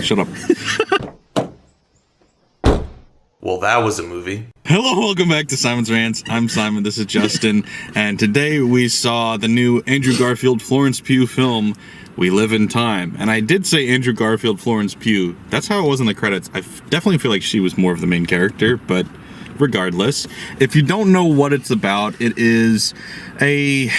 Shut up. Well, that was a movie. Hello, welcome back to Simon's Rants. I'm Simon, this is Justin, and today we saw the new Andrew Garfield Florence Pugh film, We Live in Time. And I did say Andrew Garfield Florence Pugh. That's how it was in the credits. I definitely feel like she was more of the main character, but regardless, if you don't know what it's about, it is I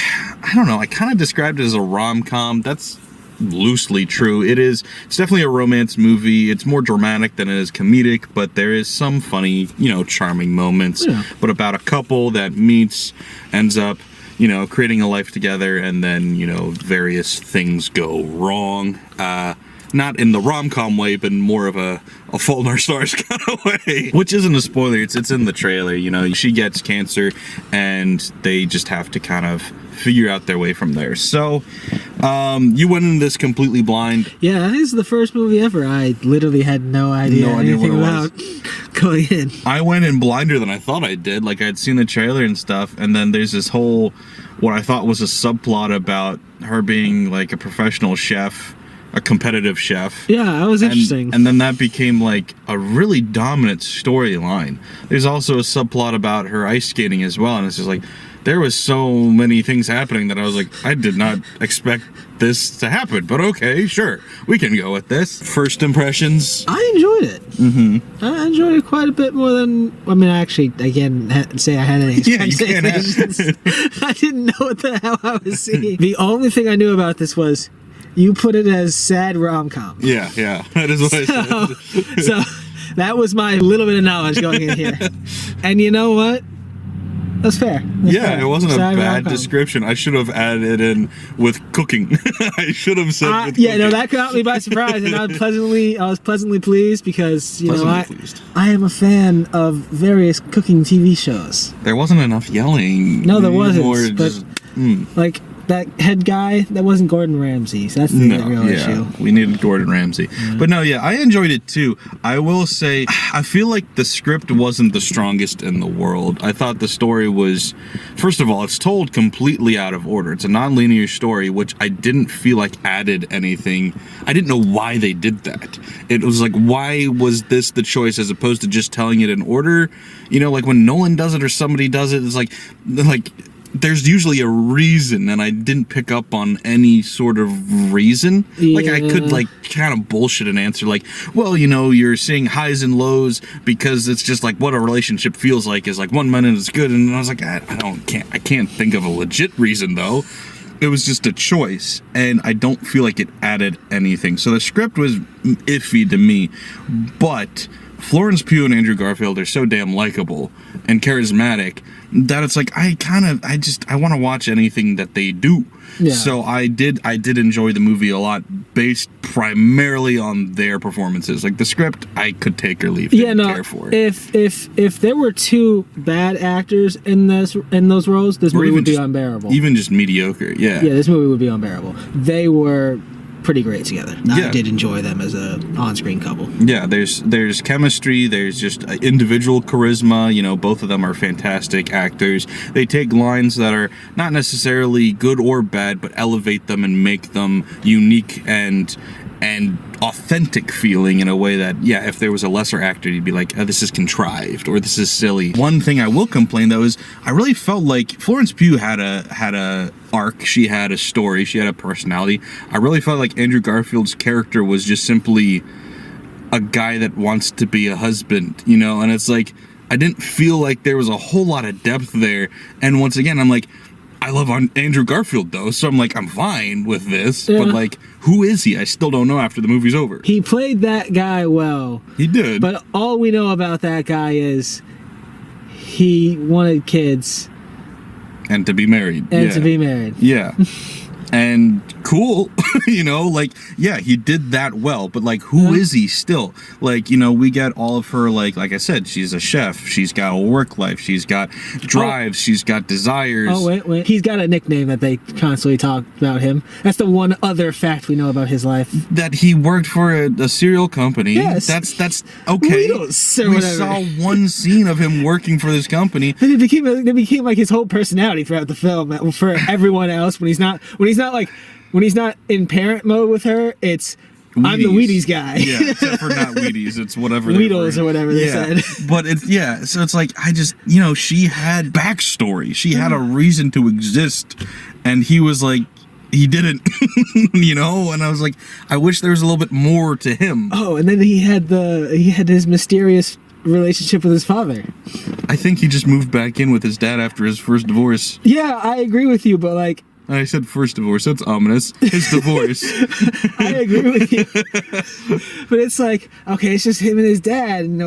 don't know, I kind of described it as a rom-com. That's loosely true. It's definitely a romance movie. It's more dramatic than it is comedic, but there is some funny, charming moments. Yeah. But about a couple that meets, ends up, creating a life together, and then, various things go wrong. Not in the rom-com way, but more of a Fault in Our Stars kind of way. Which isn't a spoiler, it's in the trailer, she gets cancer, and they just have to kind of figure out their way from there. So, you went into this completely blind. Yeah, I think this is the first movie ever I literally had no idea anything about going in. I went in blinder than I thought I did. Like, I'd seen the trailer and stuff, and then there's this whole, what I thought was a subplot about her being, like, a professional chef, a competitive chef. Yeah, that was interesting. And then that became like a really dominant storyline. There's also a subplot about her ice skating as well, and it's just like there was so many things happening that I was like, I did not expect this to happen, but okay, sure, we can go with this. First impressions? I enjoyed it. Mm-hmm. I enjoyed it quite a bit more than, I can't say I had any expectations. I didn't know what the hell I was seeing. The only thing I knew about this was you put it as sad rom-com. Yeah, that is what I said. So that was my little bit of knowledge going in here. And you know what? That's fair. It wasn't sad a bad rom-com description. I should have added it in with cooking. I should have said with cooking. No, that caught me by surprise, and I was pleasantly pleased because, I am a fan of various cooking TV shows. There wasn't enough yelling. No, there wasn't. Like, that head guy, that wasn't Gordon Ramsay. So that's the real issue. We needed Gordon Ramsay. Yeah. But no, I enjoyed it too. I will say, I feel like the script wasn't the strongest in the world. I thought the story was, first of all, it's told completely out of order. It's a non-linear story, which I didn't feel like added anything. I didn't know why they did that. It was like, why was this the choice as opposed to just telling it in order? Like when Nolan does it or somebody does it, it's like there's usually a reason, and I didn't pick up on any sort of reason. Yeah. Like, I could, kind of bullshit an answer, like, well, you're seeing highs and lows because it's just, like, what a relationship feels like is, like, 1 minute is good, and I was like, I can't think of a legit reason, though. It was just a choice, and I don't feel like it added anything. So the script was iffy to me, but Florence Pugh and Andrew Garfield are so damn likable and charismatic that it's like I want to watch anything that they do. Yeah. So I did enjoy the movie a lot based primarily on their performances. Like the script, I could take or leave. Didn't care for it. If there were two bad actors in those roles, this movie would be unbearable. Even just mediocre. Yeah. Yeah, this movie would be unbearable. They were pretty great together. I did enjoy them as a on-screen couple. Yeah, there's chemistry, there's just individual charisma, both of them are fantastic actors. They take lines that are not necessarily good or bad, but elevate them and make them unique and authentic feeling in a way that, if there was a lesser actor, you'd be like, oh, this is contrived or this is silly. One thing I will complain though is I really felt like Florence Pugh had a arc, she had a story, she had a personality. I really felt like Andrew Garfield's character was just simply a guy that wants to be a husband, and it's like, I didn't feel like there was a whole lot of depth there. And once again, I'm like, I love Andrew Garfield, though, so I'm like, I'm fine with this, but, who is he? I still don't know after the movie's over. He played that guy well. He did. But all we know about that guy is he wanted kids. And to be married. Yeah. And cool, he did that well, but who is he still? We get all of her, like I said, she's a chef, she's got a work life, she's got drives, she's got desires. Oh, wait, he's got a nickname that they constantly talk about him. That's the one other fact we know about his life. That he worked for a cereal company. Yes. That's okay. We saw one scene of him working for this company. And it became like his whole personality throughout the film for everyone else when he's not like when he's not in parent mode with her, it's I'm the Wheaties guy. Yeah, except for not Wheaties. It's whatever. Weedles or whatever they said. But so it's like, she had backstory. She had a reason to exist. And he was like, he didn't, and I was like, I wish there was a little bit more to him. Oh, and then he had his mysterious relationship with his father. I think he just moved back in with his dad after his first divorce. Yeah, I agree with you, but like, I said first divorce. That's ominous. His divorce. I agree with you. But it's like, okay, it's just him and his dad. And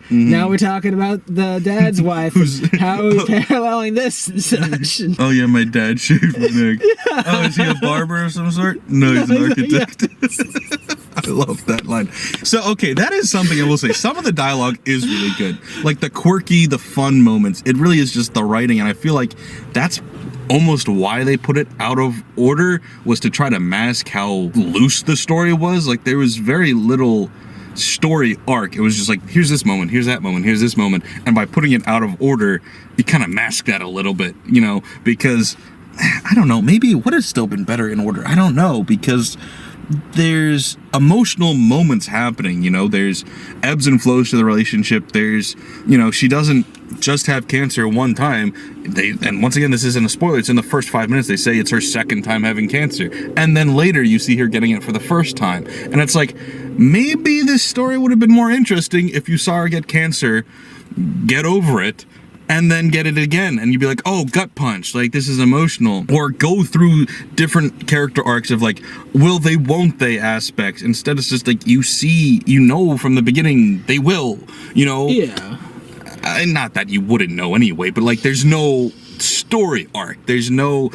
now we're talking about the dad's wife. How are we paralleling this and such? Oh, yeah, my dad shaved my neck. Yeah. Oh, is he a barber of some sort? No, he's an architect. Yeah. I love that line. So, okay, that is something I will say. Some of the dialogue is really good. Like the quirky, the fun moments. It really is just the writing. And I feel like that's almost why they put it out of order, was to try to mask how loose the story was. Like, there was very little story arc. It was just like, here's this moment, here's that moment, here's this moment. And by putting it out of order, you kind of mask that a little bit, because, I don't know, maybe it would have still been better in order. I don't know, because there's emotional moments happening, there's ebbs and flows to the relationship. There's, she doesn't just have cancer one time. And once again, this isn't a spoiler. It's in the first 5 minutes. They say it's her second time having cancer. And then later you see her getting it for the first time. And it's like, maybe this story would have been more interesting if you saw her get cancer, get over it, and then get it again, and you'd be like, oh, gut punch, like, this is emotional. Or go through different character arcs of, like, will they, won't they aspects. Instead, it's just like, you see, from the beginning, they will, Yeah. Not that you wouldn't know anyway, but, like, there's no story arc. There's no,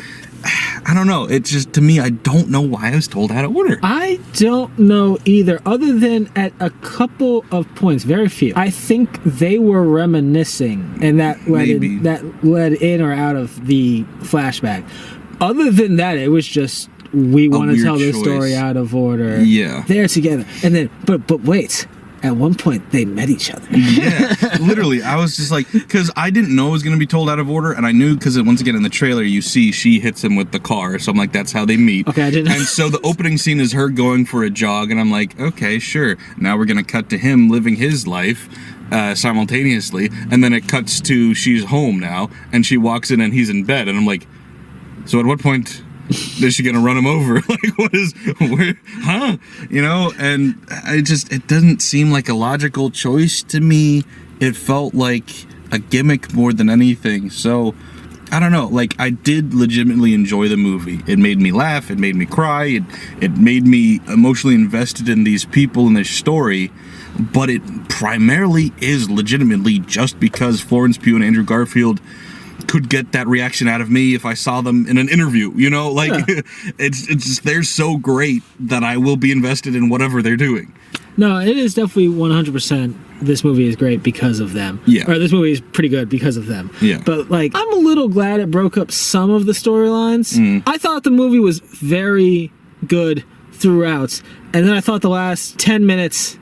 I don't know. It's just, to me, I don't know why I was told out of order. I don't know either, other than at a couple of points, very few. I think they were reminiscing, and that led in or out of the flashback. Other than that, it was just, we want to tell this story out of order. Yeah. They're together. And then, but wait. At one point, they met each other. Yeah, literally. I was just like, because I didn't know it was going to be told out of order, and I knew, because once again in the trailer, you see she hits him with the car, so I'm like, that's how they meet. Okay, I didn't know. And so the opening scene is her going for a jog, and I'm like, okay, sure. Now we're going to cut to him living his life simultaneously, and then it cuts to she's home now, and she walks in and he's in bed, and I'm like, so at what point is she gonna run him over? Like, and it doesn't seem like a logical choice to me. It felt like a gimmick more than anything. So I don't know, like, I did legitimately enjoy the movie. It made me laugh, it made me cry, it made me emotionally invested in these people and this story, but it primarily is legitimately just because Florence Pugh and Andrew Garfield could get that reaction out of me if I saw them in an interview, it's just, they're so great that I will be invested in whatever they're doing. No, it is definitely 100%. This movie is great because of them. Yeah. Or this movie is pretty good because of them. Yeah. But, like, I'm a little glad it broke up some of the storylines. I thought the movie was very good throughout. And then I thought the last 10 minutes,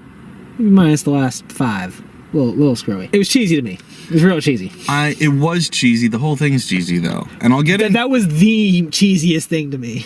minus the last 5, a little screwy. It was cheesy to me. It was real cheesy. It was cheesy. The whole thing is cheesy, though. And I'll get it. That was the cheesiest thing to me.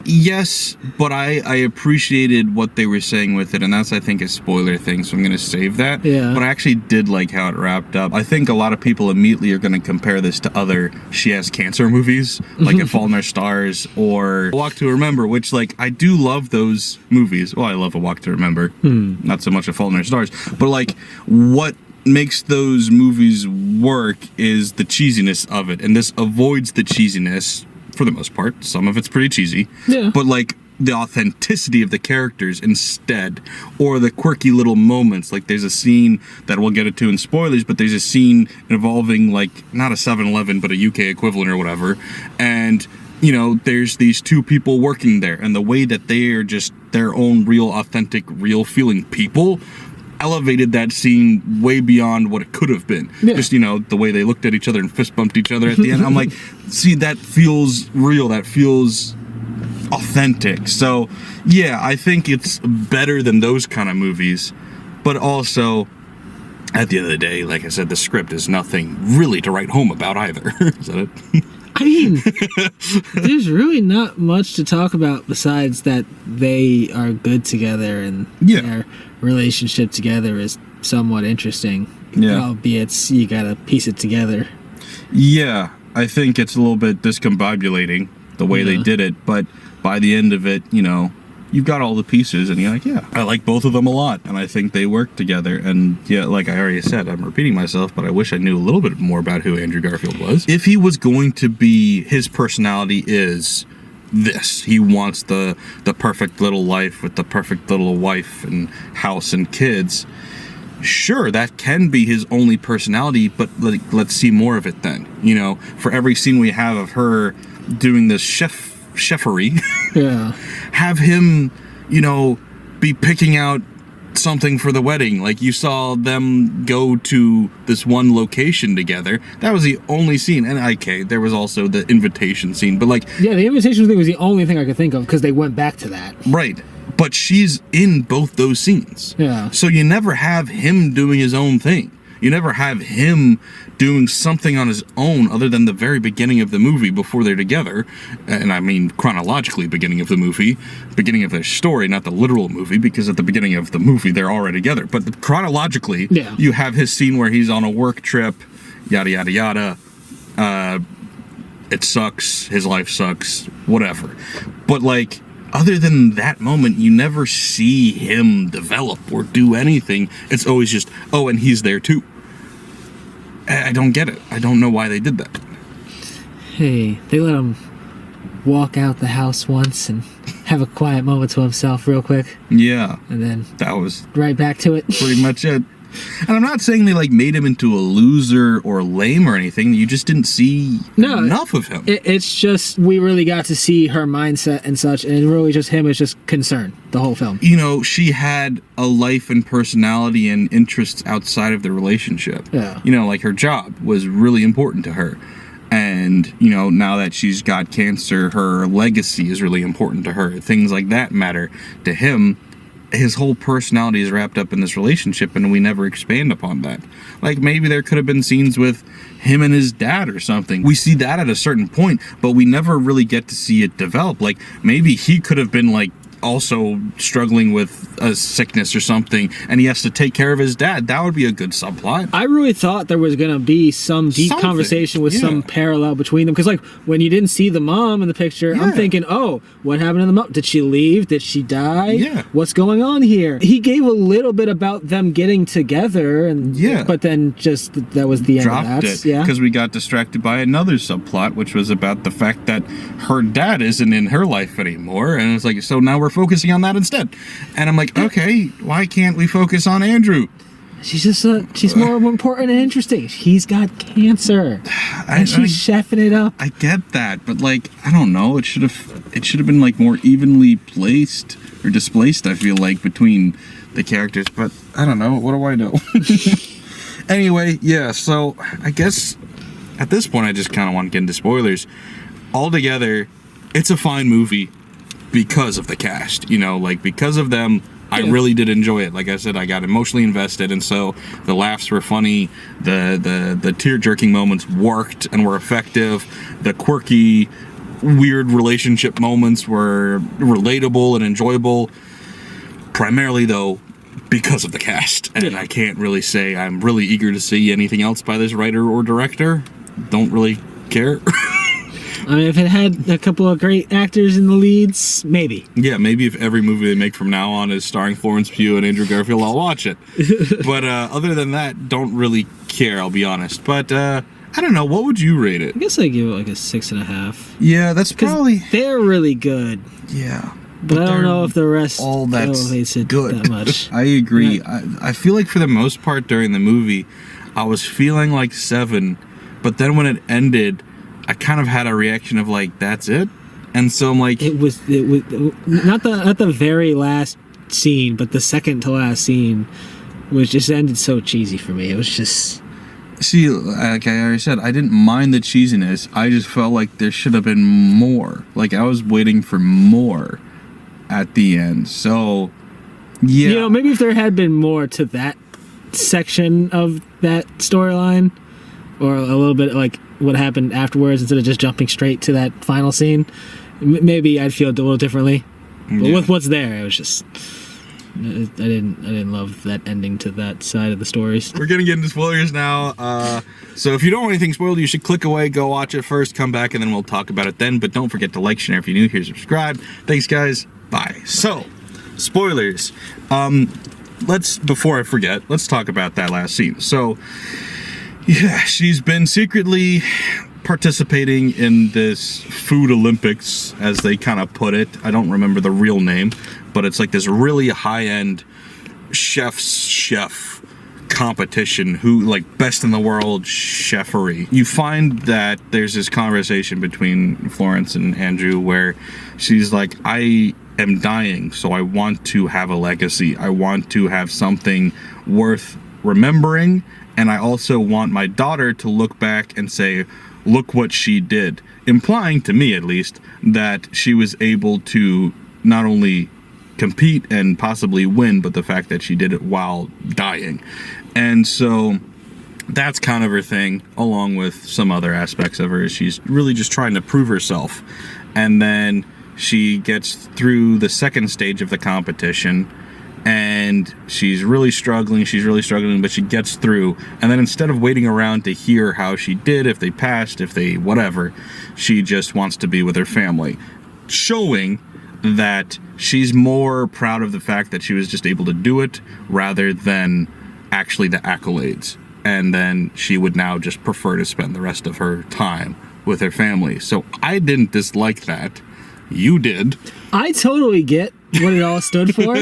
Yes, but I appreciated what they were saying with it, and that's, I think, a spoiler thing, so I'm going to save that. Yeah. But I actually did like how it wrapped up. I think a lot of people immediately are going to compare this to other She Has Cancer movies, like A Fault in Our Stars or A Walk to Remember, which, like, I do love those movies. Well, I love A Walk to Remember. Not so much A Fault in Our Stars. But, like, what makes those movies work is the cheesiness of it, and this avoids the cheesiness for the most part. Some of it's pretty cheesy, but like the authenticity of the characters instead, or the quirky little moments. Like, there's a scene that we'll get into in spoilers, but there's a scene involving, like, not a 7-Eleven but a UK equivalent or whatever, and there's these two people working there, and the way that they are just their own real authentic real feeling people elevated that scene way beyond what it could have been. Just, the way they looked at each other and fist bumped each other at the end. I'm like, see, that feels real. That feels authentic. So, yeah, I think it's better than those kind of movies. But also, at the end of the day, like I said, the script is nothing really to write home about either. Is that it? I mean, there's really not much to talk about besides that they are good together and their relationship together is somewhat interesting. Yeah. Albeit you gotta piece it together. Yeah, I think it's a little bit discombobulating the way they did it, but by the end of it, you know, you've got all the pieces and you're like, yeah, I like both of them a lot and I think they work together. And yeah, like I already said, I'm repeating myself, but I wish I knew a little bit more about who Andrew Garfield was. If he was going to be, his personality is this. He wants the perfect little life with the perfect little wife and house and kids. Sure, that can be his only personality, but let's see more of it then. You know, for every scene we have of her doing this chefery, have him, you know, be picking out something for the wedding. Like you saw them go to this one location together. That was the only scene. And okay, there was also the invitation scene, but like... Yeah, the invitation thing was the only thing I could think of because they went back to that. Right. But she's in both those scenes. Yeah. So you never have him doing his own thing. You never have him doing something on his own other than the very beginning of the movie before they're together. And I mean chronologically beginning of the movie, beginning of their story, not the literal movie, because at the beginning of the movie they're already together. But chronologically, you have his scene where he's on a work trip, yada, yada, yada. It sucks. His life sucks. Whatever. But like... other than that moment, you never see him develop or do anything. It's always just, oh, and he's there too. I don't get it. I don't know why they did that. Hey, they let him walk out the house once and have a quiet moment to himself real quick. Yeah. And then that was right back to it. Pretty much it. And I'm not saying they like made him into a loser or lame or anything. You just didn't see enough of him. It's just we really got to see her mindset and such, and really just him is just concerned the whole film. You know, she had a life and personality and interests outside of the relationship. Yeah. You know, like her job was really important to her. And, you know, now that she's got cancer, her legacy is really important to her. Things like that matter to him. His whole personality is wrapped up in this relationship, and we never expand upon that. Like, maybe there could have been scenes with him and his dad or something. We see that at a certain point, but we never really get to see it develop. Like, maybe he could have been, like, also struggling with a sickness or something, and he has to take care of his dad. That would be a good subplot. I really thought there was going to be some deep conversation with some parallel between them, because like when you didn't see the mom in the picture, I'm thinking, oh, what happened to the mom? Did she leave? Did she die? What's going on here? He gave a little bit about them getting together, and but then just that was the end of that. Because we got distracted by another subplot, which was about the fact that her dad isn't in her life anymore, and it's like, so now we're focusing on that instead. And I'm like, okay, why can't we focus on Andrew? She's just she's more important and interesting. He's got cancer, and she's chefing it up. I get that, but like, I don't know. It should have been like more evenly placed or displaced. I feel like between the characters, but I don't know. What do I know? Anyway, yeah. So I guess at this point, I just kind of want to get into spoilers. Altogether, it's a fine movie. Because of the cast, you know, like because of them, I really did enjoy it. Like I said, I got emotionally invested, and so the laughs were funny, the tear-jerking moments worked and were effective, the quirky, weird relationship moments were relatable and enjoyable. Primarily, though, because of the cast, and I can't really say I'm really eager to see anything else by this writer or director. Don't really care. I mean, if it had a couple of great actors in the leads, maybe. Yeah, maybe if every movie they make from now on is starring Florence Pugh and Andrew Garfield, I'll watch it. But other than that, don't really care, I'll be honest. But I don't know, what would you rate it? I guess I'd give it like a 6.5. Yeah, that's probably... they're really good. Yeah. But I don't know if the rest all that's elevates it good. That much. I agree. Yeah. I feel like for the most part during the movie, I was feeling like 7, but then when it ended... I kind of had a reaction of like, that's it? And so I'm like... It was not the very last scene, but the second to last scene was just ended so cheesy for me. It was just... See, like I already said, I didn't mind the cheesiness. I just felt like there should have been more. Like I was waiting for more at the end. So, yeah. You know, maybe if there had been more to that section of that storyline, or a little bit like what happened afterwards instead of just jumping straight to that final scene, maybe I'd feel a little differently. But with what's there, it was just I didn't love that ending to that side of the stories. We're gonna get into spoilers now. So if you don't want anything spoiled, you should click away, go watch it first, come back, and then we'll talk about it then. But don't forget to like, share if you're new here, subscribe. Thanks, guys. Bye. So, spoilers. Before I forget, let's talk about that last scene. So, yeah, she's been secretly participating in this food Olympics, as they kind of put it. I don't remember the real name, but it's like this really high-end chef competition, who like best in the world chefery. You find that there's this conversation between Florence and Andrew where she's like, I am dying, so I want to have a legacy. I want to have something worth remembering, and I also want my daughter to look back and say, look what she did, implying to me at least that she was able to not only compete and possibly win, but the fact that she did it while dying. And so that's kind of her thing, along with some other aspects of her. She's really just trying to prove herself. And then she gets through the second stage of the competition, and she's really struggling, but she gets through. And then instead of waiting around to hear how she did, if they passed, if they whatever, she just wants to be with her family, showing that she's more proud of the fact that she was just able to do it rather than actually the accolades. And then she would now just prefer to spend the rest of her time with her family. So I didn't dislike that. You did. I totally get what it all stood for.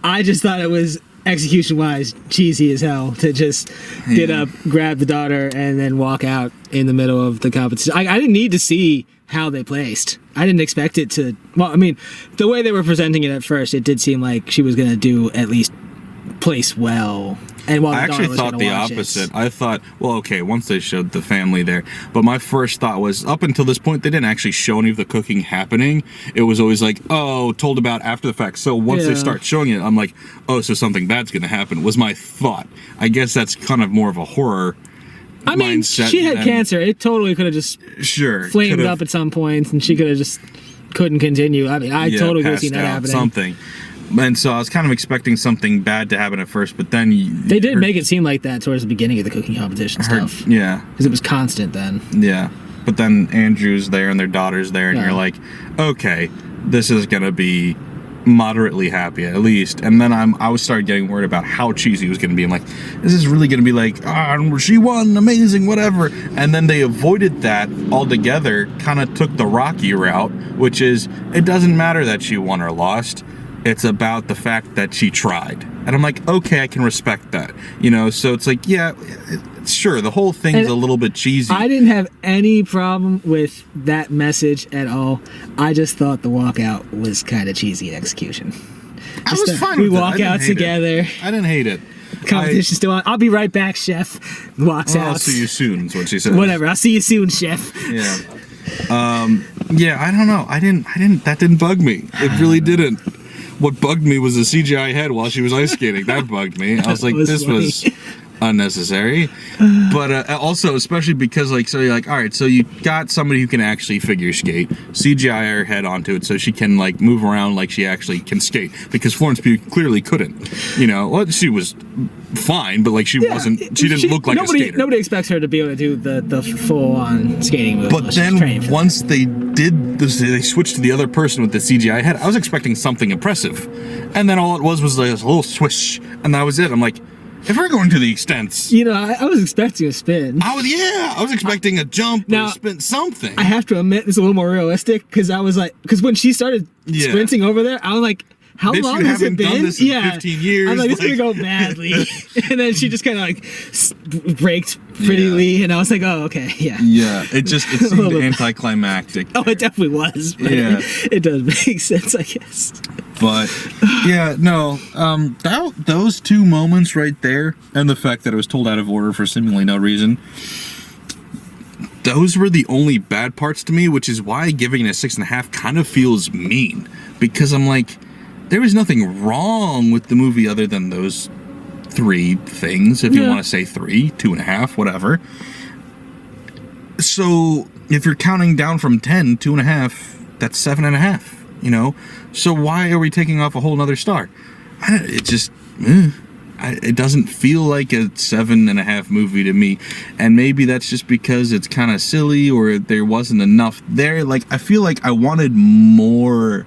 I just thought it was execution-wise cheesy as hell to just get up, grab the daughter, and then walk out in the middle of the competition. I didn't need to see how they placed. I didn't expect it to... Well, I mean, the way they were presenting it at first, it did seem like she was going to do at least place well. And while I actually thought the opposite. I thought, well, okay, once they showed the family there, but my first thought was, up until this point, they didn't actually show any of the cooking happening. It was always like, oh, told about after the fact. So once they start showing it, I'm like, oh, so something bad's going to happen, was my thought. I guess that's kind of more of a horror mindset. She had cancer. It totally could have just flamed up at some point, and she could have just couldn't continue. I mean, I totally could have seen that happening. Something. And so I was kind of expecting something bad to happen at first, but then... They did make it seem like that towards the beginning of the cooking competition stuff. Yeah. Because it was constant then. Yeah. But then Andrew's there and their daughter's there, and you're like, okay, this is going to be moderately happy at least. And then I started getting worried about how cheesy it was going to be. I'm like, this is really going to be like, she won, amazing, whatever. And then they avoided that altogether, kind of took the Rocky route, which is, it doesn't matter that she won or lost. It's about the fact that she tried. And I'm like, okay, I can respect that. You know, so it's like, yeah, sure, the whole thing's a little bit cheesy. I didn't have any problem with that message at all. I just thought the walkout was kind of cheesy in execution. I was fine with it. We walk out together. I didn't hate it. Competition's still on. I'll be right back, chef. Walks out. I'll see you soon, is what she says. Whatever, I'll see you soon, chef. Yeah. Yeah, I don't know. That didn't bug me. It really didn't. What bugged me was the CGI head while she was ice skating. That bugged me. I was like, this was unnecessary. But also, especially because, like, so you're like, all right, so you got somebody who can actually figure skate, CGI her head onto it so she can, like, move around like she actually can skate. Because Florence Pugh clearly couldn't. You know, well, she was fine, but, like, she didn't look like a skater. Nobody expects her to be able to do the full-on skating move. But then, once they did this, they switched to the other person with the CGI head, I was expecting something impressive. And then all it was like a little swish, and that was it. I'm like, if we're going to the extents... You know, I was expecting a spin. I was expecting a jump or a spin, something. I have to admit, it's a little more realistic, because I was like... Because when she started sprinting over there, I was like... How long has it been? Done this in 15 years. I was like, it's gonna go badly. And then she just kind of like braked prettily, and I was like, oh, okay, yeah. Yeah, it seemed anticlimactic. Oh, it definitely was. But it does make sense, I guess. But yeah, no, those two moments right there, and the fact that it was told out of order for seemingly no reason, those were the only bad parts to me, which is why giving it a 6.5 kind of feels mean, because I'm like, there was nothing wrong with the movie other than those three things, if you want to say 3, 2.5, whatever. So if you're counting down from 10, 2.5, that's 7.5, you know? So why are we taking off a whole nother star? It just, it doesn't feel like a 7.5 movie to me. And maybe that's just because it's kind of silly or there wasn't enough there. Like, I feel like I wanted more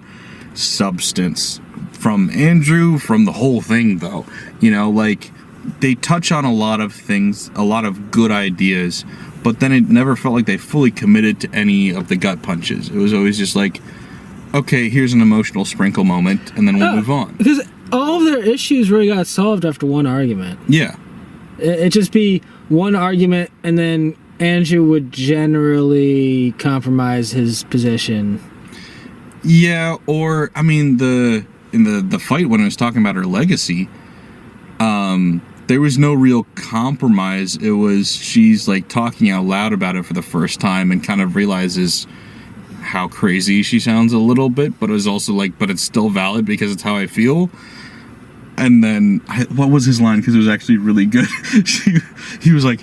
substance from Andrew, from the whole thing, though. You know, like, they touch on a lot of things, a lot of good ideas, but then it never felt like they fully committed to any of the gut punches. It was always just like, okay, here's an emotional sprinkle moment, and then we'll move on. Because all of their issues really got solved after one argument. Yeah. It'd just be one argument, and then Andrew would generally compromise his position. Yeah, or, I mean, in the fight when I was talking about her legacy, there was no real compromise. It was, she's like talking out loud about it for the first time and kind of realizes how crazy she sounds a little bit, but it was also like, but it's still valid because it's how I feel. And then, what was his line? Because it was actually really good. He was like,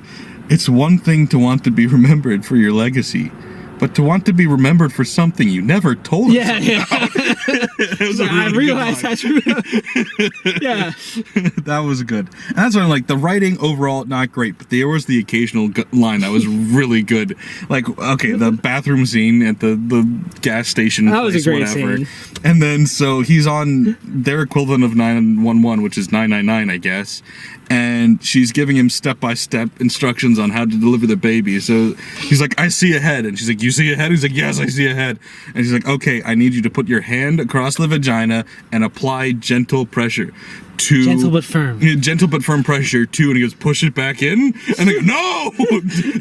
it's one thing to want to be remembered for your legacy, but to want to be remembered for something you never told us about. Yeah. I realized that's true. Yeah. That was good. And that's why I'm like, the writing overall, not great, but there was the occasional line that was really good. Like, okay, the bathroom scene at the gas station. That was a great whatever. scene. And then, so he's on their equivalent of 911, which is 999, I guess. And she's giving him step-by-step instructions on how to deliver the baby. So he's like, I see a head. And she's like, you see a head? He's like, yes, I see a head. And she's like, okay, I need you to put your hand across the vagina and apply gentle pressure. Gentle but firm. Gentle but firm pressure, too. And he goes, push it back in? And they go, no!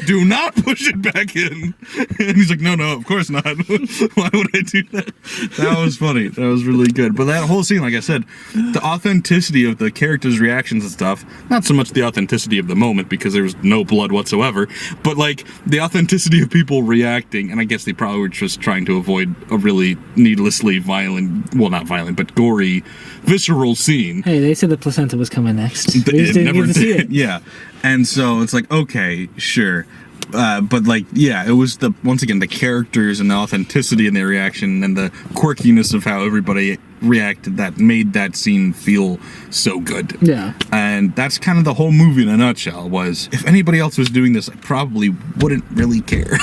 Do not push it back in. And he's like, no, of course not. Why would I do that? That was funny. That was really good. But that whole scene, like I said, the authenticity of the characters' reactions and stuff, not so much the authenticity of the moment because there was no blood whatsoever, but like the authenticity of people reacting. And I guess they probably were just trying to avoid a really needlessly violent, well, not violent, but gory, visceral scene. Hey, they said the placenta was coming next. We just didn't get to see it. Yeah. And so it's like, okay, sure. But like, yeah, it was once again, the characters and the authenticity in their reaction and the quirkiness of how everybody reacted that made that scene feel so good. Yeah. And that's kind of the whole movie in a nutshell. Was if anybody else was doing this, I probably wouldn't really care.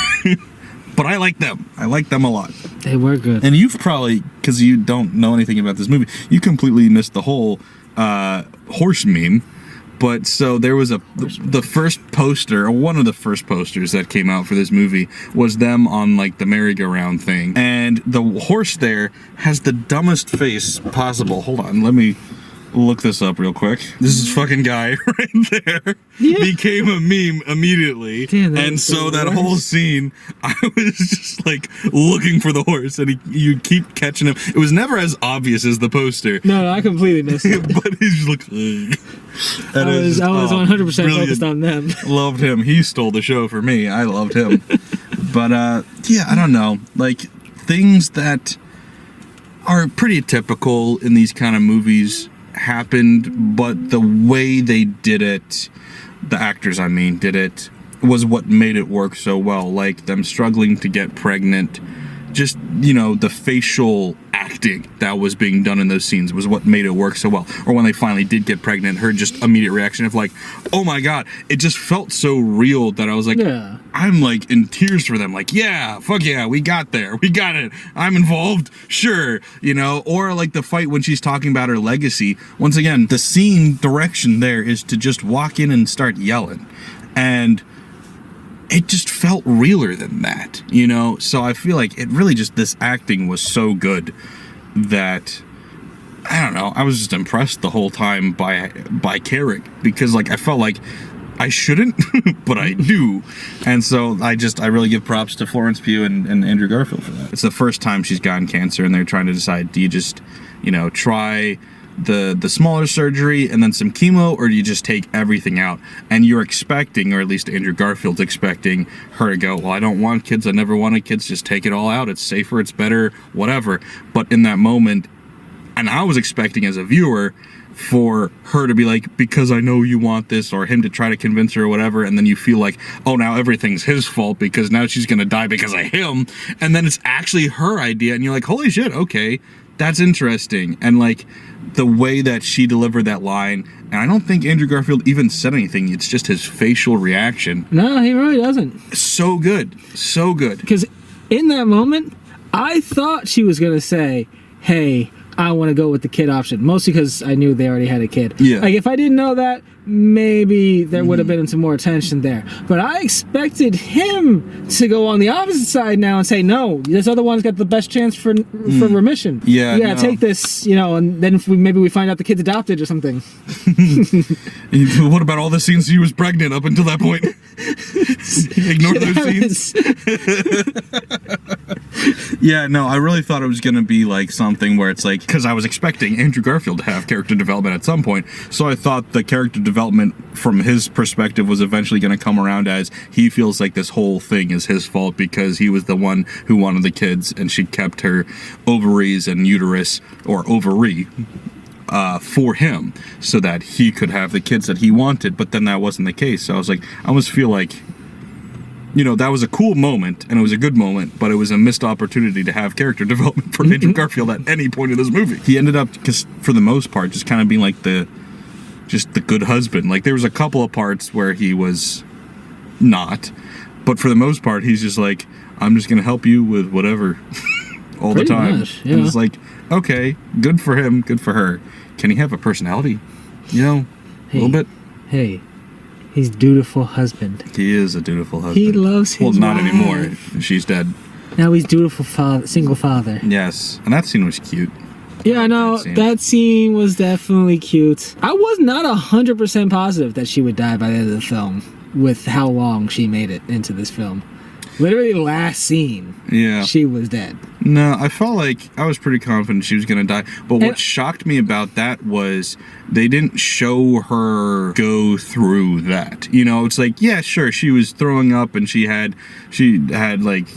But I like them. I like them a lot. They were good. And you've probably, because you don't know anything about this movie, you completely missed the whole horse meme. But so there was the first poster, or one of the first posters that came out for this movie was them on like the merry-go-round thing. And the horse there has the dumbest face possible. Hold on, let me look this up real quick. This is fucking guy right there. Yeah. Became a meme immediately. Damn, and so that whole scene, I was just like looking for the horse, and you keep catching him. It was never as obvious as the poster. No, I completely missed it. But he just looked. I was 100% focused on them. Loved him. He stole the show for me. I loved him. But yeah, I don't know. Like things that are pretty typical in these kind of movies happened, but the way they did it, the actors I mean did it, was what made it work so well. Like them struggling to get pregnant, just, you know, the facial acting that was being done in those scenes was what made it work so well. Or when they finally did get pregnant, her just immediate reaction of like, oh my god, it just felt so real that I was like, yeah. I'm like in tears for them, like, yeah, fuck yeah, we got there, we got it, I'm involved, sure, you know. Or like the fight when she's talking about her legacy, once again, the scene direction there is to just walk in and start yelling, and it just felt realer than that, you know? So I feel like it really just, this acting was so good that, I don't know, I was just impressed the whole time by Carrick, because like I felt like I shouldn't, but I do. And so I really give props to Florence Pugh and Andrew Garfield for that. It's the first time she's gotten cancer, and they're trying to decide, do you just, you know, try the smaller surgery and then some chemo, or do you just take everything out? And you're expecting, or at least Andrew Garfield's expecting her to go, well, I don't want kids, I never wanted kids, just take it all out, it's safer, it's better, whatever. But in that moment, And I was expecting as a viewer for her to be like, because I know you want this, or him to try to convince her or whatever, and then you feel like, oh, now everything's his fault because now she's gonna die because of him, and then it's actually her idea, and you're like, holy shit, okay, that's interesting. And like the way that she delivered that line, and I don't think Andrew Garfield even said anything, it's just his facial reaction. No, he really doesn't. So good. So good. Because in that moment, I thought she was gonna say, hey, I want to go with the kid option, mostly because I knew they already had a kid. Yeah. Like, if I didn't know that, maybe there would have been some more tension there. But I expected him to go on the opposite side now and say, no, this other one's got the best chance for remission. Yeah, Yeah, no. take this, and then maybe we find out the kid's adopted or something. What about all the scenes she was pregnant up until that point? Ignore those scenes. Yeah, no, I really thought it was going to be like something where it's like, because I was expecting Andrew Garfield to have character development at some point, so I thought the character development from his perspective was eventually going to come around as he feels like this whole thing is his fault because he was the one who wanted the kids and she kept her ovaries and uterus, or ovary, for him so that he could have the kids that he wanted. But then that wasn't the case, so I was like, I almost feel like, that was a cool moment and it was a good moment, but it was a missed opportunity to have character development for Andrew Garfield at any point in this movie. He ended up, just for the most part, just kind of being like the good husband. Like, there was a couple of parts where he was not, but for the most part, he's just like, I'm just gonna help you with whatever all Pretty the time. much, yeah. And it's like, okay, good for him, good for her. Can he have a personality? A little bit. Hey, he's dutiful husband. He is a dutiful husband. He loves his Well, not wife. anymore. She's dead. Now he's dutiful father, single father. Yes, and that scene was cute. Yeah, no, that scene was definitely cute. I was not 100% positive that she would die by the end of the film with how long she made it into this film. Literally the last scene, Yeah. she was dead. No, I felt like I was pretty confident she was going to die. But what shocked me about that was they didn't show her go through that. It's like, yeah, sure, she was throwing up and she had like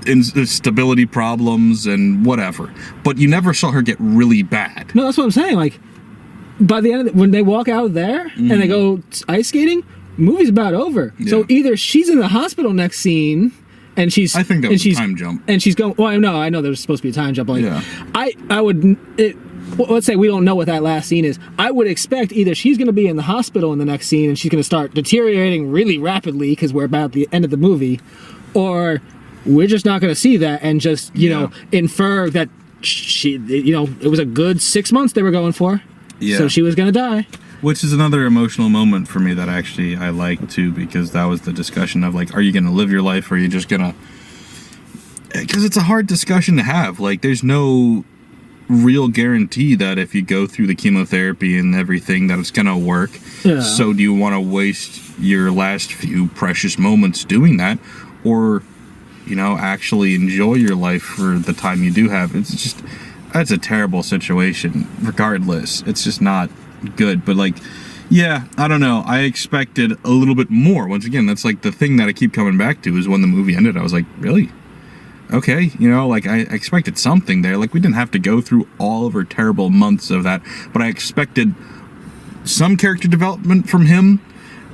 instability problems and whatever. But you never saw her get really bad. No, that's what I'm saying. Like, by the end of when they walk out there and they go ice skating, movie's about over. Yeah. So either she's in the hospital next scene and she's, I think that was a time jump. and she's going, well, I know there's supposed to be a time jump. Like, Yeah. let's say we don't know what that last scene is. I would expect either she's going to be in the hospital in the next scene and she's going to start deteriorating really rapidly because we're about the end of the movie, or we're just not going to see that and just, infer that she, it was a good 6 months they were going for. Yeah. So she was going to die. Which is another emotional moment for me that actually I like too, because that was the discussion of like, are you going to live your life or are you just going to... Because it's a hard discussion to have. Like, there's no real guarantee that if you go through the chemotherapy and everything that it's going to work. Yeah. So do you want to waste your last few precious moments doing that? Or, actually enjoy your life for the time you do have? That's a terrible situation regardless. It's just not good. But like, yeah, I don't know, I expected a little bit more. Once again, that's like the thing that I keep coming back to, is when the movie ended I was like, really? Okay, like I expected something there. Like, we didn't have to go through all of her terrible months of that, but I expected some character development from him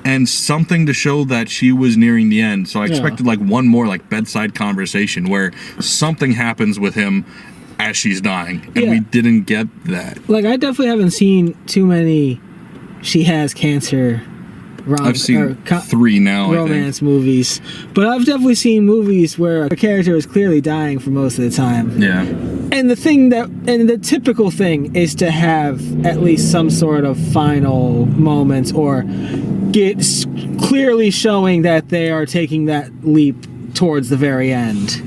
and something to show that she was nearing the end. So I expected like one more like bedside conversation where something happens with him as she's dying, and we didn't get that. Like, I definitely haven't seen too many she has cancer I've seen 3 now, romance movies, but I've definitely seen movies where a character is clearly dying for most of the time. Yeah. And the typical thing is to have at least some sort of final moments, or get clearly showing that they are taking that leap towards the very end.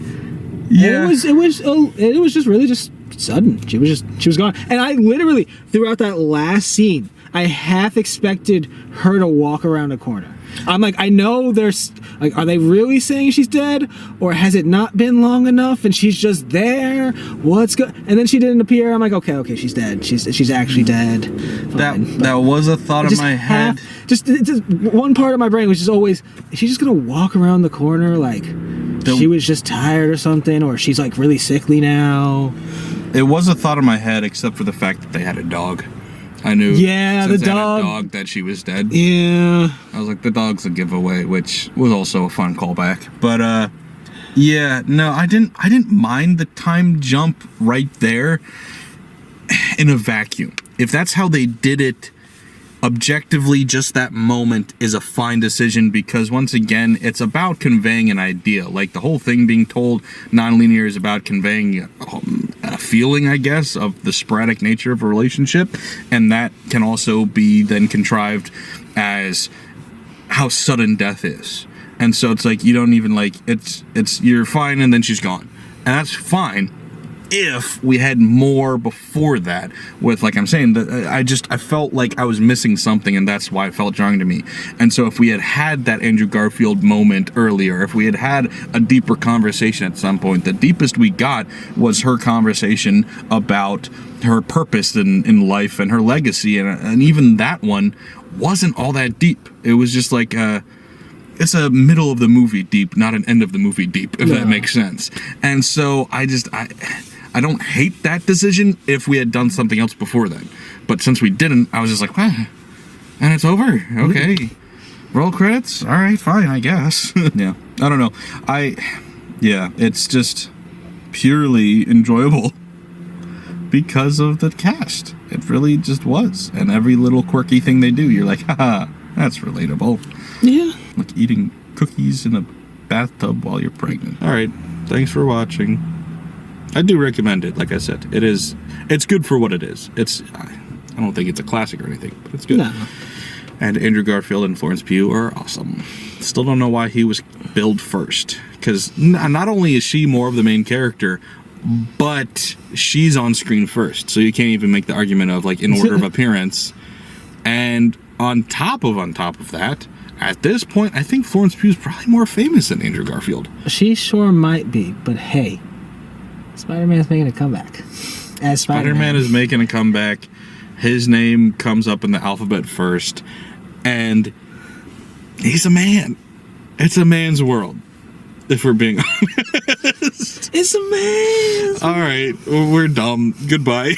Yeah. And it was just really just sudden. She was gone. And I literally, throughout that last scene, I half expected her to walk around a corner. I'm like, I know there's like, are they really saying she's dead, or has it not been long enough and she's just there? What's good? And then she didn't appear. I'm like, okay, she's dead. She's actually dead. Fine. That was a thought in my head. Just one part of my brain was just always, is she just gonna walk around the corner like she was just tired or something, or she's like really sickly now? It was a thought in my head, except for the fact that they had a dog. I knew. Yeah, since the they had dog. a dog that she was dead. Yeah. I was like, the dog's a giveaway, which was also a fun callback. But yeah, no, I didn't mind the time jump right there in a vacuum. If that's how they did it, objectively, just that moment is a fine decision, because once again, it's about conveying an idea. Like, the whole thing being told non-linear is about conveying a feeling, I guess, of the sporadic nature of a relationship, and that can also be then contrived as how sudden death is. And so it's like, you don't even like, it's you're fine and then she's gone, and that's fine if we had more before that with, like I'm saying, I felt like I was missing something, and that's why it felt jarring to me. And so if we had that Andrew Garfield moment earlier, if we had a deeper conversation at some point, the deepest we got was her conversation about her purpose in life and her legacy, and even that one wasn't all that deep. It was just like it's a middle of the movie deep, not an end of the movie deep, if that makes sense. And so I don't hate that decision if we had done something else before then. But since we didn't, I was just like, well, and it's over. Okay. Roll credits? All right, fine, I guess. Yeah. I don't know. It's just purely enjoyable because of the cast. It really just was. And every little quirky thing they do, you're like, haha, that's relatable. Yeah. Like eating cookies in a bathtub while you're pregnant. All right. Thanks for watching. I do recommend it. Like I said, it's good for what it is. I don't think it's a classic or anything, but it's good. No. And Andrew Garfield and Florence Pugh are awesome. Still don't know why he was billed first, because not only is she more of the main character, but she's on screen first, so you can't even make the argument of like in order of appearance. And on top of that, at this point, I think Florence Pugh is probably more famous than Andrew Garfield. She sure might be, but hey, Spider-Man's making a comeback. As Spider-Man is making a comeback. His name comes up in the alphabet first, and he's a man. It's a man's world, if we're being honest. It's a man. All right, we're dumb. Goodbye.